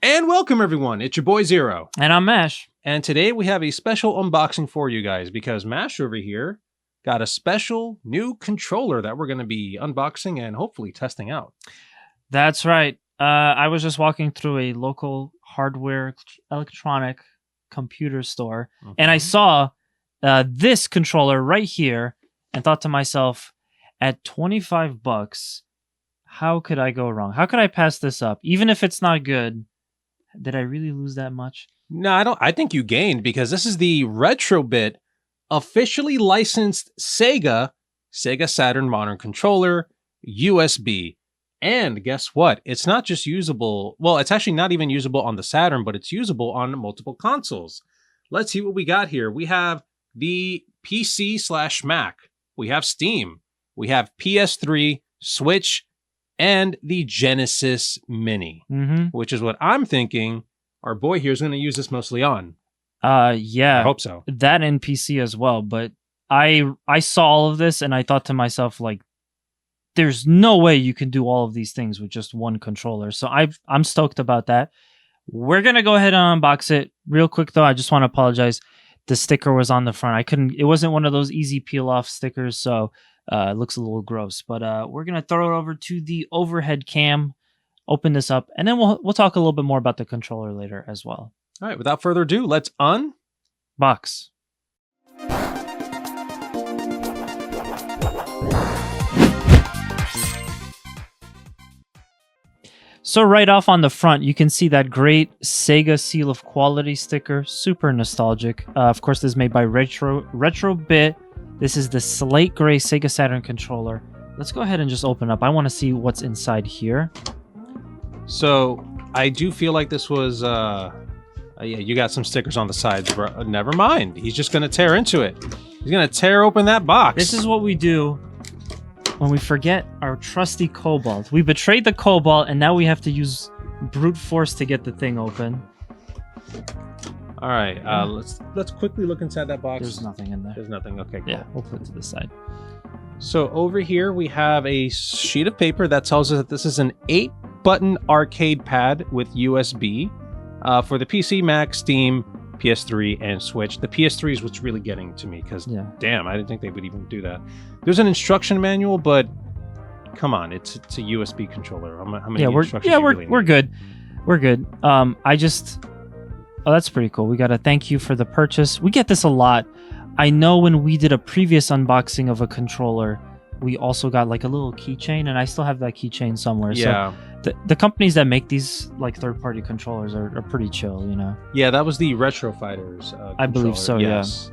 And welcome everyone, it's your boy Zero. And I'm Mash. And today we have a special unboxing for you guys because Mash over here got a special new controller that we're going to be unboxing and hopefully testing out. That's right. I was just walking through a local hardware electronic computer store and I saw this controller right here and thought to myself, at $25, how could I go wrong? How could I pass this up? Even if it's not good, did I really lose that much? No, I don't. I think you gained because this is the Retro-bit officially licensed Sega Saturn modern controller, USB. And guess what? It's not just usable. Well, it's actually not even usable on the Saturn, but it's usable on multiple consoles. Let's see what we got here. We have the PC/Mac. We have Steam. We have PS3, Switch, and the Genesis Mini, which is what I'm thinking our boy here is going to use this mostly on. Yeah. I hope so. That and PC as well. But I saw all of this and I thought to myself, like, there's no way you can do all of these things with just one controller. So I'm stoked about that. We're going to go ahead and unbox it. Real quick, though, I just want to apologize. The sticker was on the front. It wasn't one of those easy peel-off stickers, so it looks a little gross. But we're going to throw it over to the overhead cam, open this up, and then we'll talk a little bit more about the controller later as well. All right, without further ado, let's unbox. So right off on the front, you can see that great Sega seal of quality sticker, super nostalgic. Of course, this is made by Retro-bit. This is the slate gray Sega Saturn controller. Let's go ahead and just open up. I want to see what's inside here. So I do feel like this was, yeah, you got some stickers on the sides, bro. Never mind. He's just going to tear into it. He's going to tear open that box. This is what we do when we forget our trusty Cobalt. We betrayed the Cobalt, and now we have to use brute force to get the thing open. All right, let's quickly look inside that box. There's nothing in there. There's nothing. Okay, cool. Yeah, we'll put it to the side. So over here we have a sheet of paper that tells us that this is an 8-button arcade pad with USB for the PC, Mac, Steam, PS3, and Switch. The PS3 is what's really getting to me because, damn, I didn't think they would even do that. There's an instruction manual, but come on, it's a USB controller. How many instructions? Yeah, we're good. We're good. Oh, that's pretty cool. We got a thank you for the purchase. We get this a lot. I know when we did a previous unboxing of a controller, we also got like a little keychain, and I still have that keychain somewhere. Yeah. So the companies that make these like third-party controllers are pretty chill, you know? Yeah, that was the Retro Fighters I believe so, yes.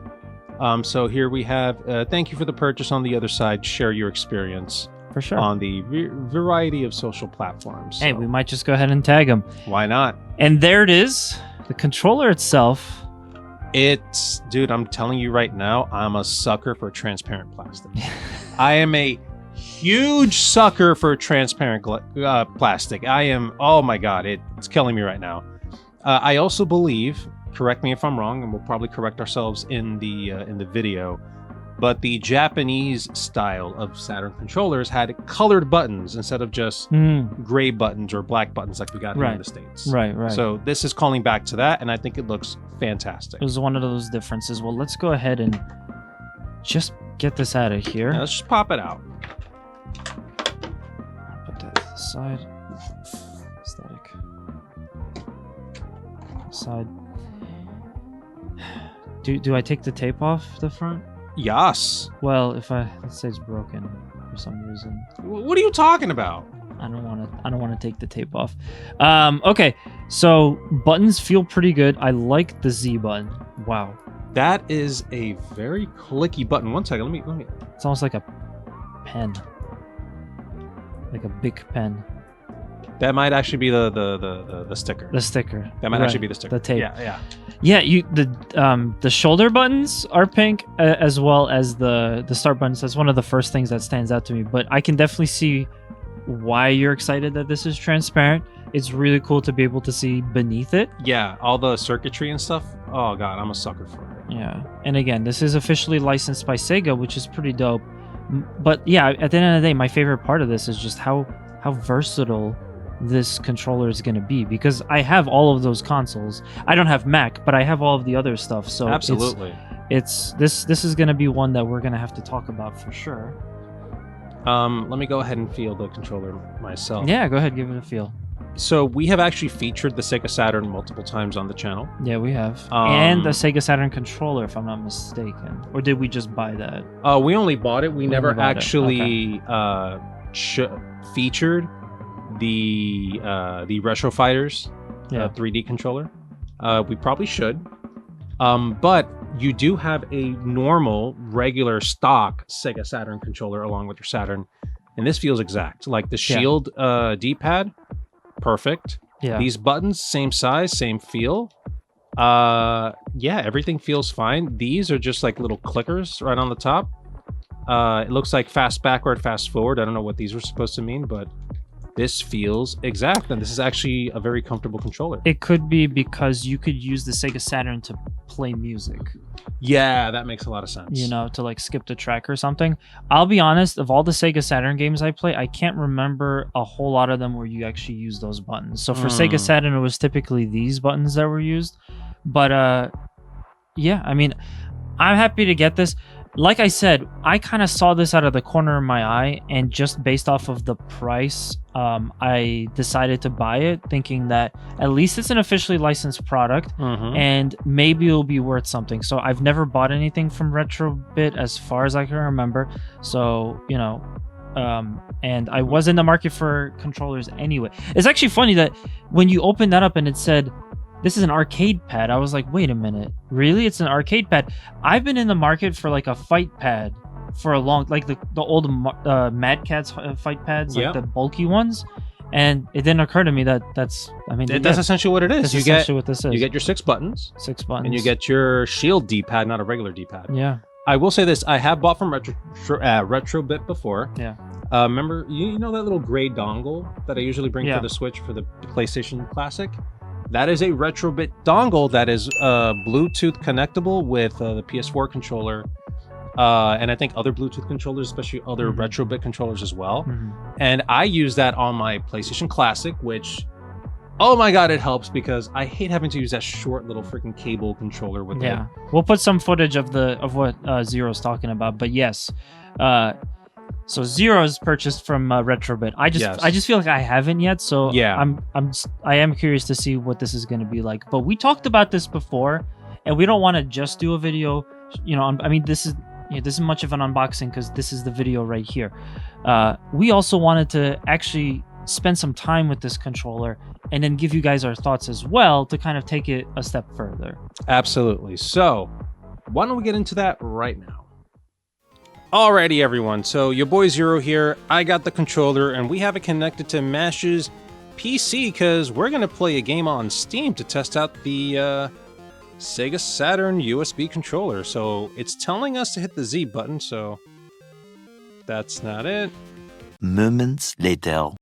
Yeah. So here we have, thank you for the purchase on the other side. Share your experience. For sure. On the variety of social platforms. Hey, we might just go ahead and tag them. Why not? And there it is. The controller itself. Dude, I'm telling you right now, I'm a sucker for transparent plastic. I am a huge sucker for transparent plastic. I am, oh my God, it's killing me right now. I also believe, correct me if I'm wrong, and we'll probably correct ourselves in the video, but the Japanese style of Saturn controllers had colored buttons instead of just gray buttons or black buttons like we got here in the States. Right. So this is calling back to that, and I think it looks fantastic. It was one of those differences. Well, let's go ahead and just get this out of here. Yeah, let's just pop it out. Put that to the side. Static. Side. Do I take the tape off the front? Yes. Well, let's say it's broken for some reason. What are you talking about? I don't want to take the tape off. Okay, so buttons feel pretty good. I like the Z button. Wow. That is a very clicky button. One second, let me. It's almost like a pen, like a big pen. That might actually be the sticker. The sticker. That might actually be the sticker. The tape. Yeah. Yeah, the shoulder buttons are pink, as well as the start buttons. That's one of the first things that stands out to me. But I can definitely see why you're excited that this is transparent. It's really cool to be able to see beneath it. Yeah, all the circuitry and stuff. Oh God, I'm a sucker for it. Yeah, and again, this is officially licensed by Sega, which is pretty dope. But yeah, at the end of the day, my favorite part of this is just how versatile this controller is going to be, because I have all of those consoles. I don't have Mac, but I have all of the other stuff. So Absolutely. it's this is going to be one that we're going to have to talk about for sure. Let me go ahead and feel the controller myself. Yeah, go ahead, give it a feel. So we have actually featured the Sega Saturn multiple times on the channel. Yeah, we have. And the Sega Saturn controller, if I'm not mistaken. Or did we just buy that? We only bought it. We never bought it. actually featured the Retro Fighters 3D controller. We probably should. But you do have a normal, regular, stock Sega Saturn controller along with your Saturn. And this feels exact. Like the Shield D-pad, perfect. Yeah. These buttons, same size, same feel. Yeah, everything feels fine. These are just like little clickers right on the top. It looks like fast backward, fast forward. I don't know what these were supposed to mean, but this feels exact, and this is actually a very comfortable controller. It could be because you could use the Sega Saturn to play music. Yeah, that makes a lot of sense. You know, to like skip the track or something. I'll be honest, of all the Sega Saturn games I play, I can't remember a whole lot of them where you actually use those buttons. So for Sega Saturn, it was typically these buttons that were used. But yeah, I mean, I'm happy to get this. Like I said, I kind of saw this out of the corner of my eye, and just based off of the price, I decided to buy it, thinking that at least it's an officially licensed product, and maybe it'll be worth something. So I've never bought anything from Retro-bit as far as I can remember. So, you know, and I was in the market for controllers anyway. It's actually funny that when you open that up and it said, this is an arcade pad, I was like, wait a minute, really? It's an arcade pad? I've been in the market for like a fight pad for a long, like the old Mad Catz fight pads, like the bulky ones. And it didn't occur to me that that's essentially what it is. That's essentially what this is. You get your 6 buttons. 6 buttons. And you get your Shield D-pad, not a regular D-pad. Yeah. I will say this, I have bought from Retro-bit before. Yeah. Remember, you know that little gray dongle that I usually bring for the Switch for the PlayStation Classic? That is a Retro-bit dongle that is Bluetooth connectable with the PS4 controller, and I think other Bluetooth controllers, especially other Retro-bit controllers as well. And I use that on my PlayStation Classic, which, oh my god, it helps, because I hate having to use that short little freaking cable controller with it. Yeah, we'll put some footage of what Zero's talking about, but yes. So Zero's purchased from Retro-bit. I just feel like I haven't yet, so yeah. I am curious to see what this is going to be like. But we talked about this before, and we don't want to just do a video. You know, I mean, this isn't much of an unboxing because this is the video right here. We also wanted to actually spend some time with this controller and then give you guys our thoughts as well to kind of take it a step further. Absolutely. So why don't we get into that right now? Alrighty, everyone, so your boy Zero here. I got the controller, and we have it connected to Mash's PC, because we're going to play a game on Steam to test out the Sega Saturn USB controller. So it's telling us to hit the Z button, so that's not it. Moments later.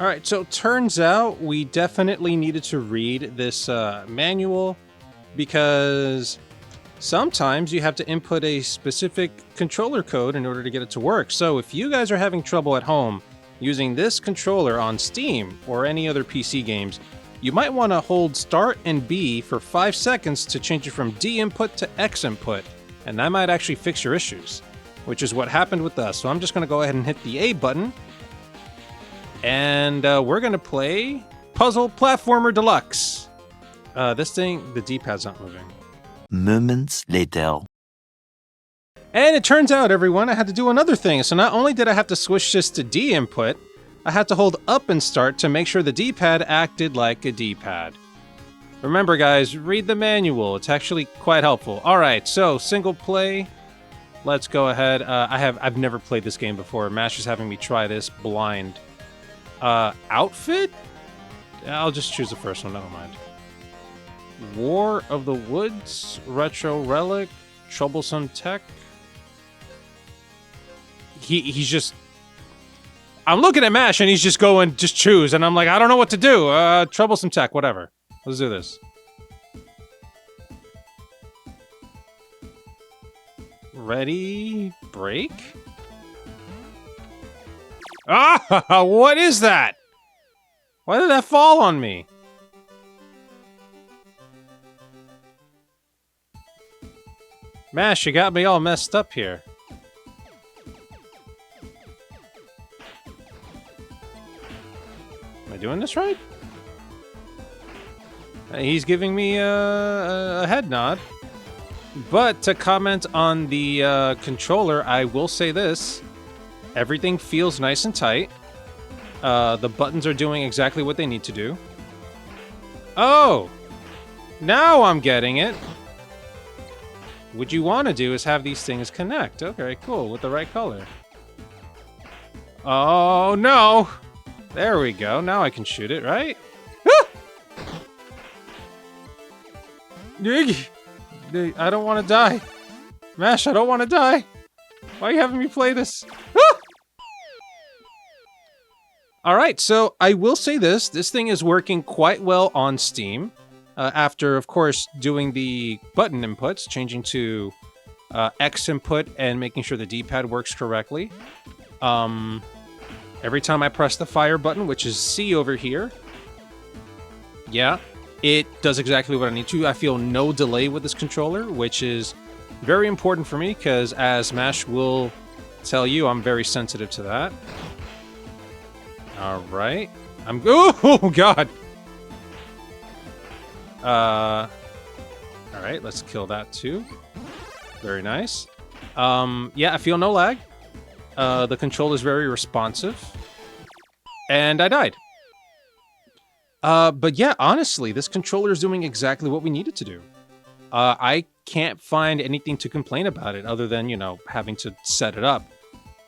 Alright, so it turns out we definitely needed to read this manual, because sometimes you have to input a specific controller code in order to get it to work. So if you guys are having trouble at home using this controller on Steam or any other PC games, you might want to hold Start and B for 5 seconds to change it from D input to X input, and that might actually fix your issues, which is what happened with us. So I'm just going to go ahead and hit the A button, and we're going to play Puzzle Platformer Deluxe. This thing, the D-pad's not moving. Moments later. And it turns out, everyone, I had to do another thing. So not only did I have to switch this to D input, I had to hold up and start to make sure the D-pad acted like a D-pad. Remember, guys, read the manual. It's actually quite helpful. All right, so single play. Let's go ahead. I've never played this game before. Mash is having me try this blind. Outfit? I'll just choose the first one. Never mind. War of the Woods, Retro Relic, Troublesome Tech. He's just... I'm looking at Mash and he's just going, just choose. And I'm like, I don't know what to do. Troublesome Tech, whatever. Let's do this. Ready, break? Ah, what is that? Why did that fall on me? Mash, you got me all messed up here. Am I doing this right? He's giving me a head nod. But to comment on the controller, I will say this. Everything feels nice and tight. The buttons are doing exactly what they need to do. Oh! Now I'm getting it! What you want to do is have these things connect. Okay, cool, with the right color. Oh, no! There we go, now I can shoot it, right? Ah! I don't want to die. Mash, I don't want to die. Why are you having me play this? Ah! Alright, so I will say this. This thing is working quite well on Steam. After, of course, doing the button inputs, changing to X input and making sure the D-pad works correctly. Every time I press the fire button, which is C over here, yeah, it does exactly what I need to. I feel no delay with this controller, which is very important for me, because as Mash will tell you, I'm very sensitive to that. Alright. Oh, God! Alright, let's kill that too. Very nice. Yeah, I feel no lag. The control is very responsive. And I died. But yeah, honestly, this controller is doing exactly what we need it to do. I can't find anything to complain about it other than, you know, having to set it up.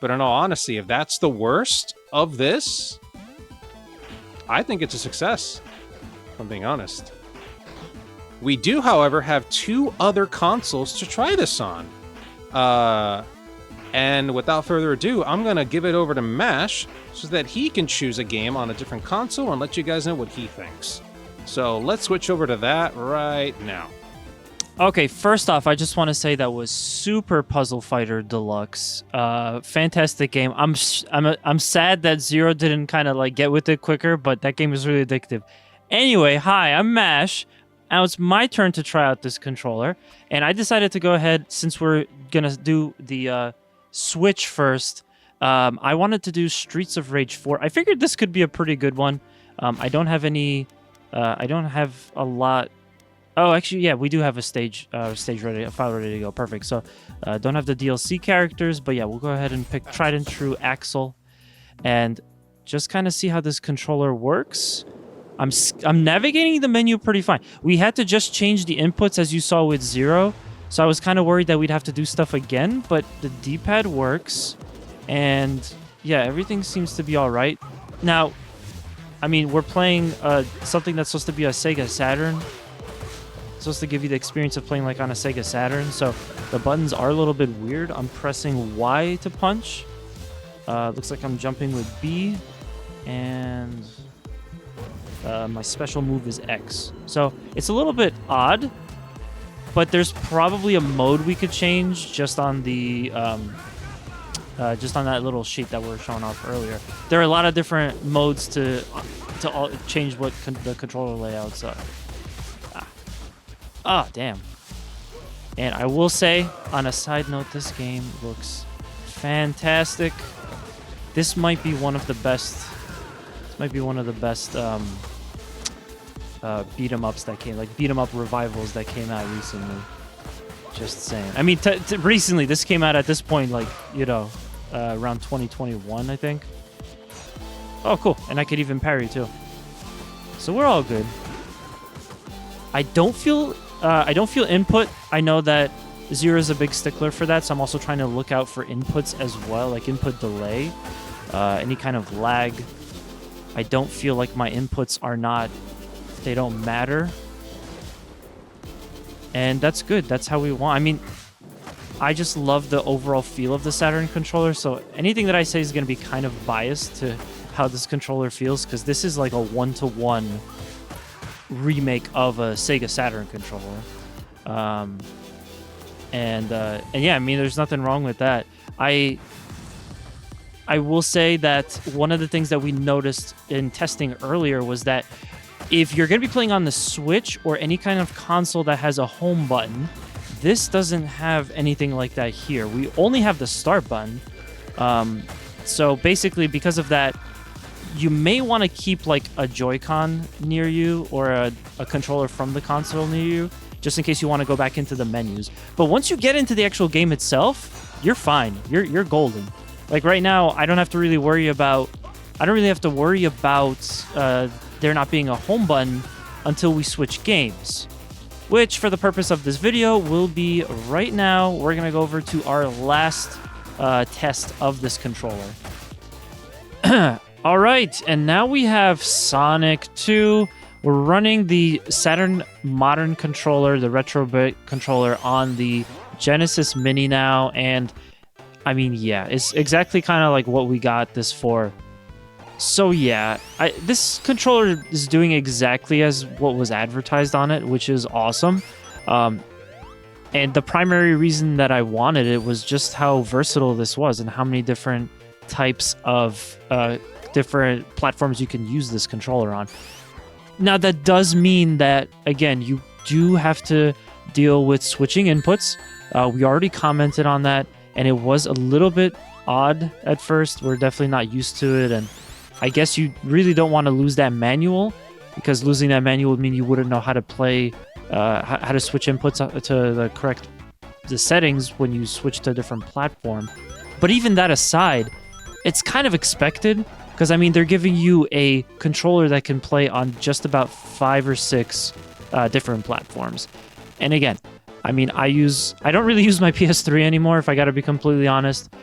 But in all honesty, if that's the worst of this, I think it's a success, if I'm being honest. We do, however, have 2 other consoles to try this on. And without further ado, I'm going to give it over to Mash so that he can choose a game on a different console and let you guys know what he thinks. So let's switch over to that right now. Okay, first off, I just want to say that was Super Puzzle Fighter Deluxe. Fantastic game. I'm sad that Zero didn't kind of like get with it quicker, but that game is really addictive. Anyway, hi, I'm Mash. Now it's my turn to try out this controller, and I decided to go ahead, since we're gonna do the Switch first. I wanted to do Streets of Rage 4. I figured this could be a pretty good one. I don't have any. I don't have a lot. Oh, actually, yeah, we do have a stage ready, a file ready to go. Perfect. So, don't have the DLC characters, but yeah, we'll go ahead and pick Tried and True Axel, and just kind of see how this controller works. I'm navigating the menu pretty fine. We had to just change the inputs, as you saw with Zero, so I was kind of worried that we'd have to do stuff again, but the D-pad works, and yeah, everything seems to be all right. Now, I mean, we're playing something that's supposed to be a Sega Saturn. It's supposed to give you the experience of playing like on a Sega Saturn, so the buttons are a little bit weird. I'm pressing Y to punch. Looks like I'm jumping with B, and my special move is X. So it's a little bit odd, but there's probably a mode we could change just on the just on that little sheet that we were showing off earlier. There are a lot of different modes to change what the controller layouts are. Ah, damn. And I will say, on a side note, this game looks fantastic. This might be one of the best. This might be one of the best beat 'em ups that came, like beat 'em up revivals that came out recently. Just saying. I mean, recently this came out at this point, like, you know, around 2021, I think. Oh, cool. And I could even parry too. So we're all good. I don't feel input. I know that Zero is a big stickler for that, so I'm also trying to look out for inputs as well, like input delay, any kind of lag. I don't feel like my inputs are not, they don't matter. And that's good. That's how we want. I mean, I just love the overall feel of the Saturn controller, so anything that I say is going to be kind of biased to how this controller feels, because this is like a one-to-one remake of a Sega Saturn controller. And yeah, I mean, there's nothing wrong with that. I I will say that one of the things that we noticed in testing earlier was that if you're going to be playing on the Switch or any kind of console that has a home button, this doesn't have anything like that here. We only have the start button. So basically, because of that, you may want to keep like a Joy-Con near you or a controller from the console near you, just in case you want to go back into the menus. But once you get into the actual game itself, you're fine. You're golden. Like right now, I don't have to really worry about there not being a home button until we switch games, which for the purpose of this video will be right now. We're gonna go over to our last test of this controller. All right, and now we have Sonic 2. We're running the Saturn Modern controller, the Retro-bit controller, on the Genesis Mini now, and I mean, yeah, it's exactly kind of like what we got this for. So yeah, this controller is doing exactly as what was advertised on it, which is awesome. And the primary reason that I wanted it was just how versatile this was and how many different types of different platforms you can use this controller on. Now, that does mean that, again, you do have to deal with switching inputs. We already commented on that, and it was a little bit odd at first. We're definitely not used to it, and I guess you really don't want to lose that manual, because losing that manual would mean you wouldn't know how to play, how to switch inputs to the settings when you switch to a different platform. But even that aside, it's kind of expected, because I mean, they're giving you a controller that can play on just about 5 or 6 different platforms. And again, I mean, I don't really use my PS3 anymore, if I got to be completely honest,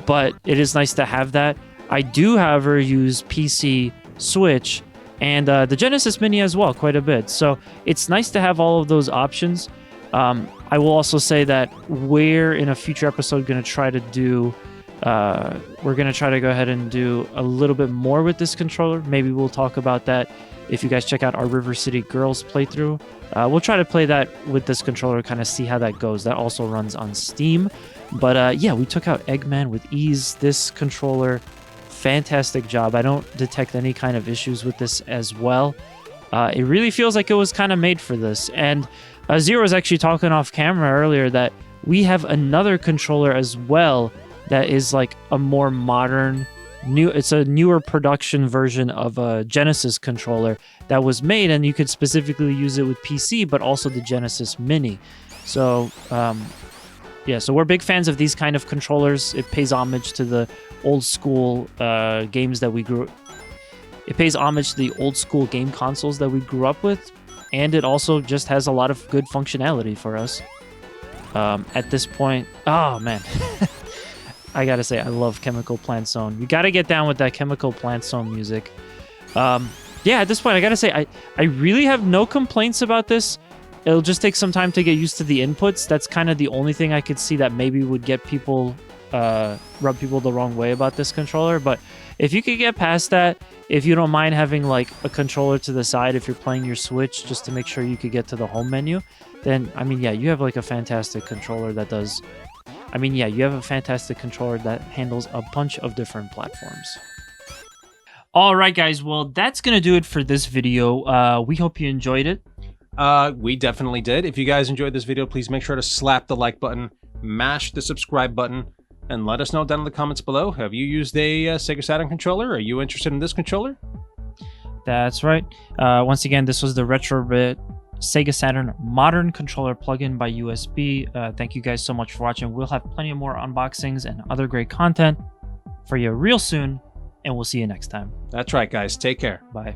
but it is nice to have that. I do, however, use PC, Switch, and the Genesis Mini as well quite a bit. So it's nice to have all of those options. I will also say that we're in a future episode going to try to do, we're going to try to go ahead and do a little bit more with this controller. Maybe we'll talk about that if you guys check out our River City Girls playthrough. We'll try to play that with this controller, kind of see how that goes. That also runs on Steam. But yeah, we took out Eggman with ease. This controller, fantastic job. I don't detect any kind of issues with this as well. It really feels like it was kind of made for this. And Zero was actually talking off camera earlier that we have another controller as well that is like a more modern, it's a newer production version of a Genesis controller that was made, and you could specifically use it with PC, but also the Genesis Mini. So yeah, so we're big fans of these kind of controllers. It pays homage to the old school games that we it pays homage to the old school game consoles that we grew up with, and it also just has a lot of good functionality for us. At this point, oh man, I gotta say, I love Chemical Plant Zone. You gotta get down with that Chemical Plant Zone music. Yeah, at this point, I gotta say, I really have no complaints about this. It'll just take some time to get used to the inputs. That's kind of the only thing I could see that maybe would get people, rub people the wrong way about this controller. But if you could get past that, if you don't mind having like a controller to the side if you're playing your Switch, just to make sure you could get to the home menu, then, I mean, yeah, you have like a fantastic controller that does... I mean, yeah, you have a fantastic controller that handles a bunch of different platforms. All right, guys. Well, that's going to do it for this video. We hope you enjoyed it. We definitely did. If you guys enjoyed this video, please make sure to slap the like button, mash the subscribe button, and let us know down in the comments below. Have you used a Sega Saturn controller? Are you interested in this controller? That's right. Once again, this was the Retro-bit Sega Saturn Modern controller plug-in by USB. Thank you guys so much for watching. We'll have plenty of more unboxings and other great content for you real soon, and we'll see you next time. That's right, guys. Take care. Bye.